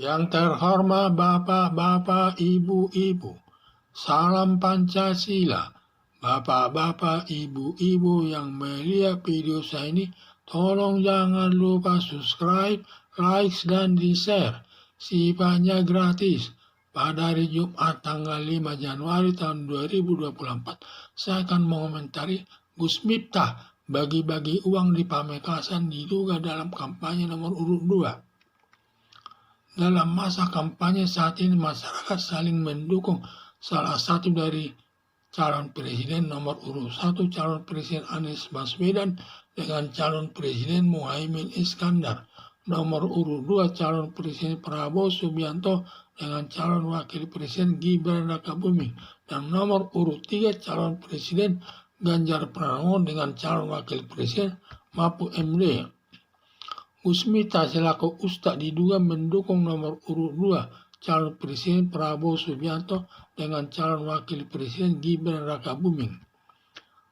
Yang terhormat Bapak-Bapak, Ibu-Ibu, salam Pancasila. Bapak-Bapak, Ibu-Ibu yang melihat video saya ini, tolong jangan lupa subscribe, like, dan di-share. Sifatnya gratis. Pada hari Jumat tanggal 5 Januari tahun 2024, saya akan mengomentari Gus Miftah bagi-bagi uang di Pamekasan diduga dalam kampanye nomor urut 2. Dalam masa kampanye saat ini, masyarakat saling mendukung salah satu dari calon presiden nomor urut 1, calon presiden Anies Baswedan, dengan calon presiden Muhaimin Iskandar. Nomor urut 2, calon presiden Prabowo Subianto dengan calon wakil presiden Gibran Rakabuming. Dan nomor urut 3, calon presiden Ganjar Pranowo dengan calon wakil presiden Mahfud MD. Gus Miftah selaku Ustadz diduga mendukung nomor urut 2, calon presiden Prabowo Subianto dengan calon wakil presiden Gibran Rakabuming.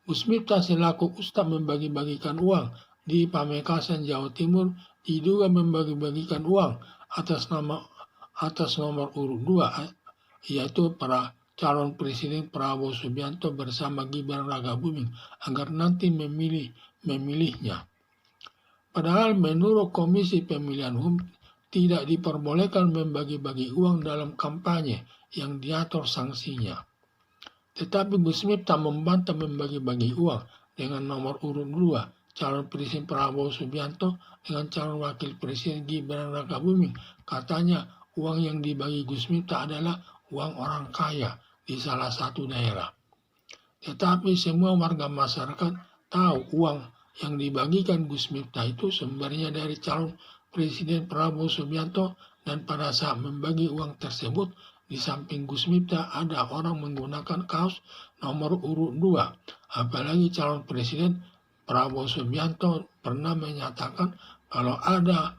Gus Miftah selaku Ustadz membagi-bagikan uang di Pamekasan, Jawa Timur, diduga membagi-bagikan uang atas nomor urut 2, yaitu para calon presiden Prabowo Subianto bersama Gibran Rakabuming agar nanti memilihnya. Padahal menurut Komisi Pemilihan Umum tidak diperbolehkan membagi-bagi uang dalam kampanye yang diatur sanksinya. Tetapi Gus Miftah membantah membagi-bagi uang dengan nomor urut 2, calon presiden Prabowo Subianto dengan calon wakil presiden Gibran Rakabuming. Katanya uang yang dibagi Gus Miftah adalah uang orang kaya di salah satu daerah. Tetapi semua warga masyarakat tahu uang yang dibagikan Gus Miftah itu sumbernya dari calon presiden Prabowo Subianto, dan pada saat membagi uang tersebut di samping Gus Miftah ada orang menggunakan kaos nomor urut 2. Apalagi calon presiden Prabowo Subianto pernah menyatakan kalau ada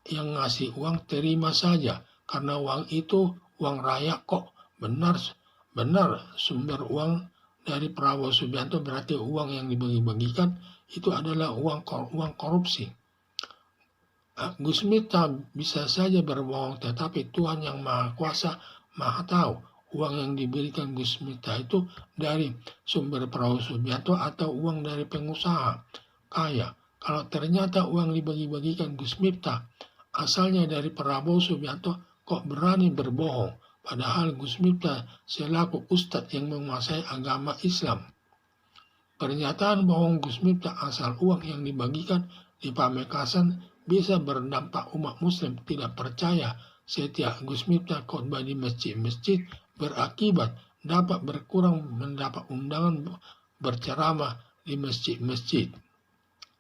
yang ngasih uang terima saja karena uang itu uang rakyat kok. Benar sumber uang dari Prabowo Subianto berarti uang yang dibagi-bagikan itu adalah uang korupsi. Gus Miftah bisa saja berbohong, tetapi Tuhan yang Maha Kuasa Maha tahu uang yang diberikan Gus Miftah itu dari sumber Prabowo Subianto atau uang dari pengusaha kaya. Kalau ternyata uang dibagi-bagikan Gus Miftah asalnya dari Prabowo Subianto, kok berani berbohong? Padahal Gus Miftah selaku Ustadz yang menguasai agama Islam. Pernyataan bohong Gus Miftah asal uang yang dibagikan di Pamekasan bisa berdampak umat Muslim tidak percaya setiap Gus Miftah khotbah di masjid-masjid, berakibat dapat berkurang mendapat undangan berceramah di masjid-masjid.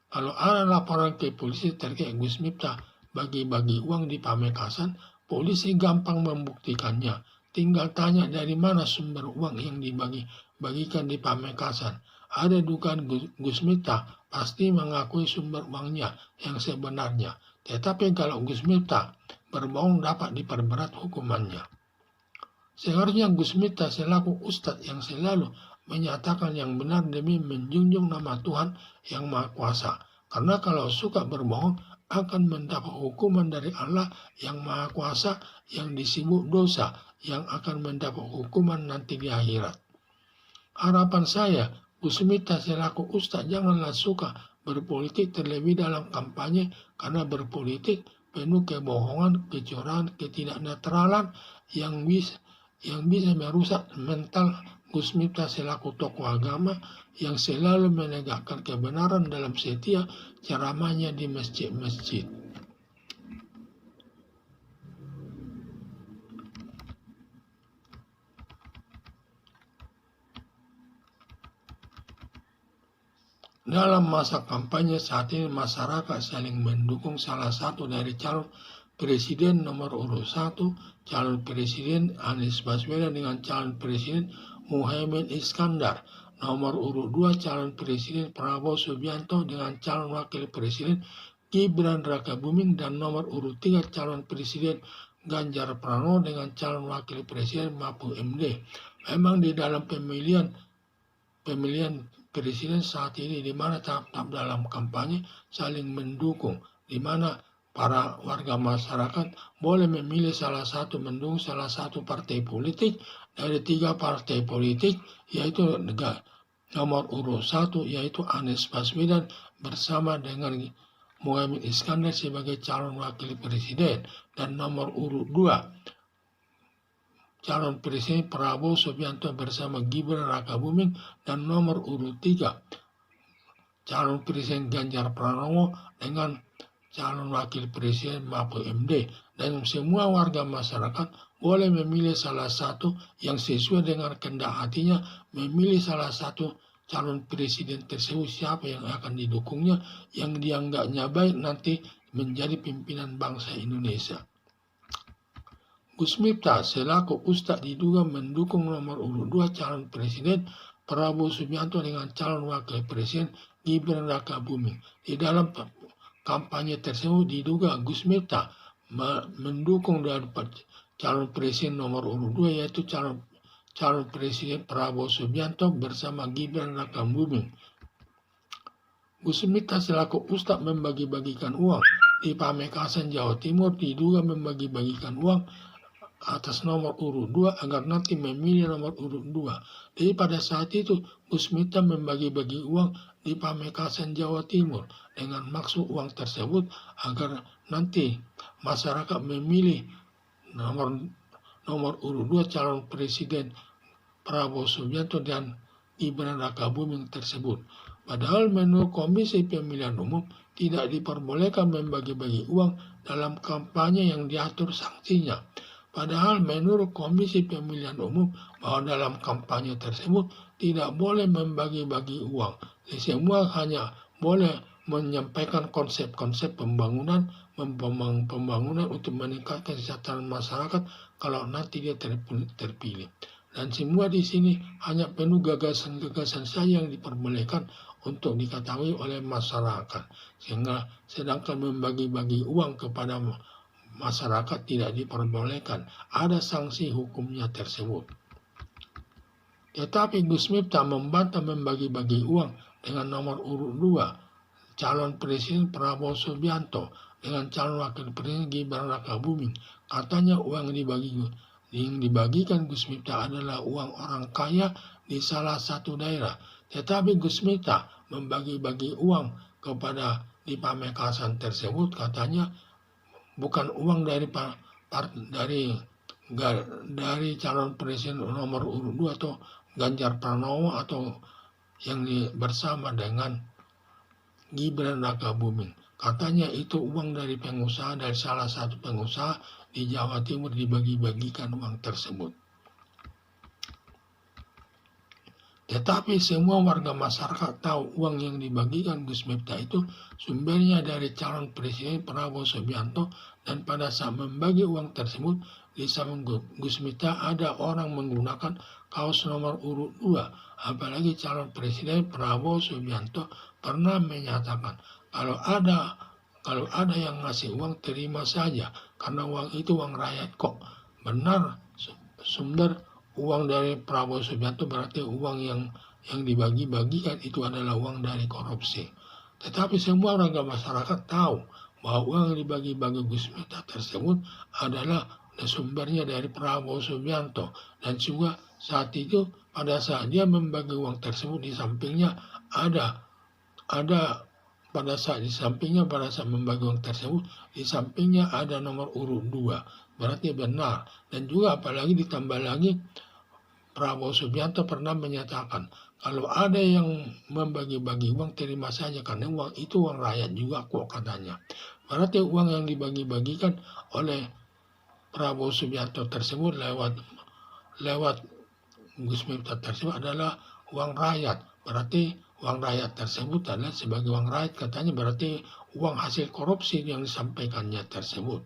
Kalau ada laporan ke polisi terkait Gus Miftah bagi-bagi uang di Pamekasan, polisi gampang membuktikannya. Tinggal tanya dari mana sumber uang yang dibagi-bagikan di Pamekasan. Ada dugaan Gus Miftah pasti mengakui sumber uangnya yang sebenarnya. Tetapi kalau Gus Miftah berbohong dapat diperberat hukumannya. Seharusnya Gus Miftah selaku Ustadz yang selalu menyatakan yang benar demi menjunjung nama Tuhan yang Maha Kuasa. Karena kalau suka berbohong akan mendapat hukuman dari Allah yang Maha Kuasa yang disebut dosa, yang akan mendapat hukuman nanti di akhirat. Harapan saya, Gus Miftah selaku Ustadz janganlah suka berpolitik terlebih dalam kampanye, karena berpolitik penuh kebohongan, kecurangan, ketidaknetralan yang bisa merusak mental Gus Miftah selaku tokoh agama yang selalu menegakkan kebenaran dalam setiap ceramahnya di masjid-masjid. Dalam masa kampanye saat ini, masyarakat saling mendukung salah satu dari calon presiden nomor urut 1, calon presiden Anies Baswedan dengan calon presiden Muhaimin Iskandar. Nomor urut 2, calon presiden Prabowo Subianto dengan calon wakil presiden Gibran Rakabuming. Dan nomor urut 3, calon presiden Ganjar Pranowo dengan calon wakil presiden Mahfud MD. Memang di dalam pemilihan presiden saat ini, di mana tahap-tahap dalam kampanye saling mendukung, di mana para warga masyarakat boleh memilih mendukung salah satu partai politik dari 3 partai politik, yaitu nomor urut 1 yaitu Anies Baswedan bersama dengan Muhaimin Iskandar sebagai calon wakil presiden, dan nomor urut 2 calon presiden Prabowo Subianto bersama Gibran Rakabuming, dan nomor urut 3 calon presiden Ganjar Pranowo dengan calon wakil presiden Mahfud MD. Dan semua warga masyarakat boleh memilih salah satu yang sesuai dengan kehendak hatinya, memilih salah satu calon presiden tersebut siapa yang akan didukungnya, yang dianggapnya baik nanti menjadi pimpinan bangsa Indonesia. Gus Miftah selaku Ustadz diduga mendukung nomor urut 2 calon presiden Prabowo Subianto dengan calon wakil presiden Gibran Rakabuming. Di dalam kampanye tersebut diduga Gus Miftah mendukung dari calon presiden nomor urut 2 yaitu calon presiden Prabowo Subianto bersama Gibran Rakabuming. Gus Miftah selaku Ustadz membagi-bagikan uang di Pamekasan, Jawa Timur, diduga membagi-bagikan uang atas nomor urut 2 agar nanti memilih nomor urut 2. Jadi pada saat itu Gus Miftah membagi-bagi uang di Pamekasan, Jawa Timur dengan maksud uang tersebut agar nanti masyarakat memilih nomor urut 2 calon presiden Prabowo Subianto dan Gibran Rakabuming tersebut. Padahal menurut Komisi Pemilihan Umum tidak diperbolehkan membagi-bagi uang dalam kampanye yang diatur sanksinya. Padahal menurut Komisi Pemilihan Umum bahwa dalam kampanye tersebut tidak boleh membagi-bagi uang. Semua hanya boleh menyampaikan konsep-konsep pembangunan untuk meningkatkan kesejahteraan masyarakat kalau nanti dia terpilih. Dan semua di sini hanya penuh gagasan-gagasan saja yang diperbolehkan untuk diketahui oleh masyarakat. Sehingga sedangkan membagi-bagi uang kepada masyarakat tidak diperbolehkan, ada sanksi hukumnya tersebut. Tetapi Gus Miftah membantah membagi-bagi uang dengan nomor urut 2 calon presiden Prabowo Subianto dengan calon wakil presiden Gibran Rakabuming. Katanya uang yang dibagikan Gus Miftah adalah uang orang kaya di salah satu daerah. Tetapi Gus Miftah membagi-bagi uang kepada di Pamekasan tersebut katanya bukan uang dari calon presiden nomor urut 2 atau Ganjar Pranowo atau yang bersama dengan Gibran Rakabuming. Katanya itu uang dari pengusaha, dari salah satu pengusaha di Jawa Timur dibagi-bagikan uang tersebut. Tetapi semua warga masyarakat tahu uang yang dibagikan Gus Miftah itu sumbernya dari calon presiden Prabowo Subianto, dan pada saat membagi uang tersebut di samping Gus Miftah ada orang menggunakan kaos nomor urut 2. Apalagi calon presiden Prabowo Subianto pernah menyatakan kalau ada yang ngasih uang terima saja karena uang itu uang rakyat kok. Benar sumber uang dari Prabowo Subianto berarti uang yang dibagi-bagikan itu adalah uang dari korupsi. Tetapi semua warga masyarakat tahu bahwa uang yang dibagi-bagi Gus Miftah tersebut adalah sumbernya dari Prabowo Subianto. Dan juga saat itu pada saat dia membagi uang tersebut di sampingnya ada pada saat membagi uang tersebut di sampingnya ada nomor urut 2. Berarti benar. Dan juga apalagi ditambah lagi Prabowo Subianto pernah menyatakan kalau ada yang membagi-bagi uang terima saja karena uang itu uang rakyat juga kok katanya. Berarti uang yang dibagi-bagikan oleh Prabowo Subianto tersebut lewat Gus Miftah tersebut adalah uang rakyat. Berarti uang rakyat tersebut adalah sebagai uang rakyat katanya, berarti uang hasil korupsi yang disampaikannya tersebut.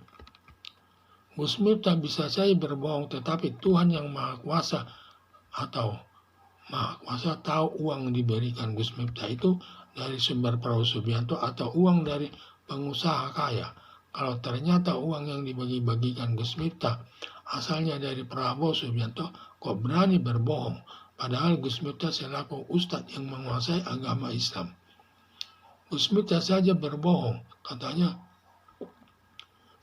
Gus Miftah bisa saja berbohong, tetapi Tuhan yang Maha Kuasa tahu uang diberikan Gus Miftah itu dari sumber Prabowo Subianto atau uang dari pengusaha kaya. Kalau ternyata uang yang dibagi-bagikan Gus Miftah asalnya dari Prabowo Subianto, kok berani berbohong? Padahal Gus Miftah selaku Ustadz yang menguasai agama Islam. Gus Miftah saja berbohong, katanya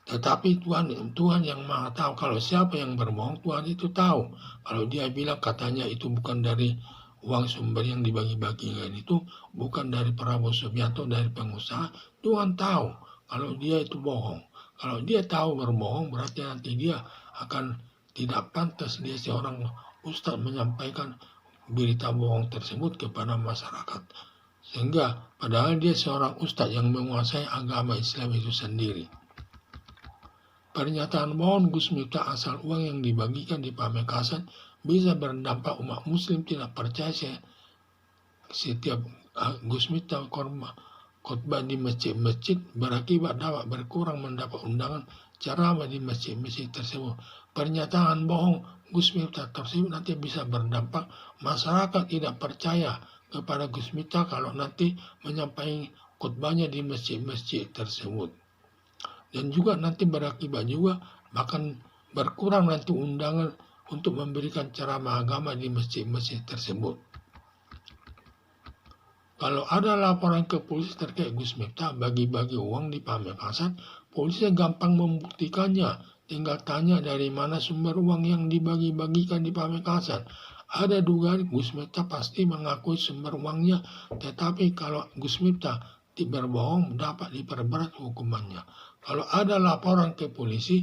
Tetapi Tuhan yang Maha tahu. Kalau siapa yang berbohong, Tuhan itu tahu. Kalau dia bilang katanya itu bukan dari uang sumber yang dibagi-bagikan, itu bukan dari Prabowo Subianto, dari pengusaha, Tuhan tahu kalau dia itu bohong. Kalau dia tahu berbohong, berarti nanti dia akan tidak pantas dia seorang ustadz menyampaikan berita bohong tersebut kepada masyarakat. Sehingga padahal dia seorang ustadz yang menguasai agama Islam itu sendiri. Pernyataan bohong Gus Miftah asal uang yang dibagikan di Pamekasan bisa berdampak umat muslim tidak percaya setiap Gus Miftah khotbah di masjid-masjid berakibat dapat berkurang mendapat undangan ceramah di masjid-masjid tersebut. Pernyataan bohong Gus Miftah tersebut nanti bisa berdampak masyarakat tidak percaya kepada Gus Miftah kalau nanti menyampaikan khotbahnya di masjid-masjid tersebut. Dan juga nanti berakibat juga bahkan berkurang nanti undangan untuk memberikan ceramah agama di masjid-masjid tersebut. Kalau ada laporan ke polisi terkait Gus Miftah bagi-bagi uang di Pamekasan, polisi gampang membuktikannya. Tinggal tanya dari mana sumber uang yang dibagi-bagikan di Pamekasan. Ada dugaan Gus Miftah pasti mengakui sumber uangnya, tetapi kalau Gus Miftah berbohong dapat diperberat hukumannya. Kalau ada laporan ke polisi,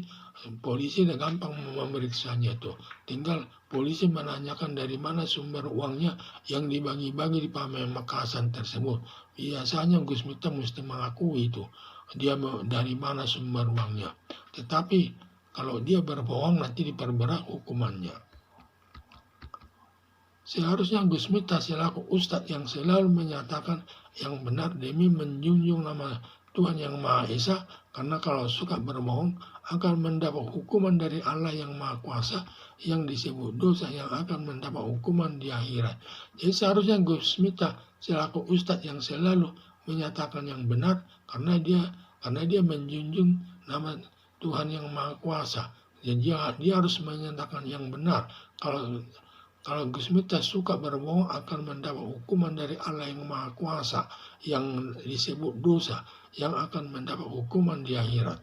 polisi udah gampang memeriksanya itu. Tinggal polisi menanyakan dari mana sumber uangnya yang dibagi-bagi di Pamekasan tersebut. Biasanya Gus Miftah mesti mengakui itu. Dia dari mana sumber uangnya. Tetapi kalau dia berbohong nanti diperberat hukumannya. Seharusnya Gus Miftah selaku ustadz yang selalu menyatakan yang benar demi menjunjung nama Tuhan yang Maha Esa, karena kalau suka berbohong akan mendapat hukuman dari Allah yang Maha Kuasa yang disebut dosa yang akan mendapat hukuman di akhirat. Jadi seharusnya Gus Miftah selaku ustadz yang selalu menyatakan yang benar karena dia menjunjung nama Tuhan yang Maha Kuasa. Jadi dia harus menyatakan yang benar. Kalau Gus Miftah suka berbohong akan mendapat hukuman dari Allah yang Maha Kuasa yang disebut dosa yang akan mendapat hukuman di akhirat.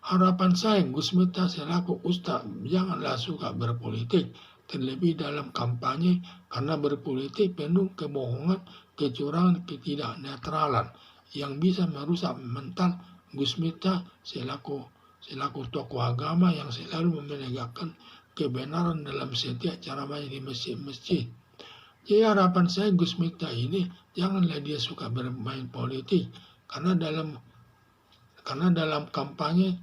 Harapan saya Gus Miftah selaku ustaz janganlah suka berpolitik, terlebih dalam kampanye karena berpolitik penuh kebohongan, kecurangan, ketidaknetralan yang bisa merusak mental Gus Miftah selaku tokoh agama yang selalu menegakkan kebenaran dalam setiap ceramahnya di masjid-masjid. Jadi harapan saya Gus Miftah ini janganlah dia suka bermain politik karena dalam kampanye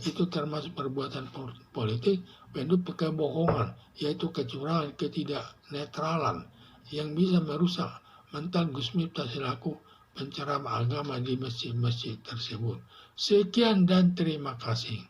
itu termasuk perbuatan politik penuh kebohongan, yaitu kecurangan, ketidaknetralan yang bisa merusak mental Gus Miftah selaku penceramah agama di masjid-masjid tersebut. Sekian dan terima kasih.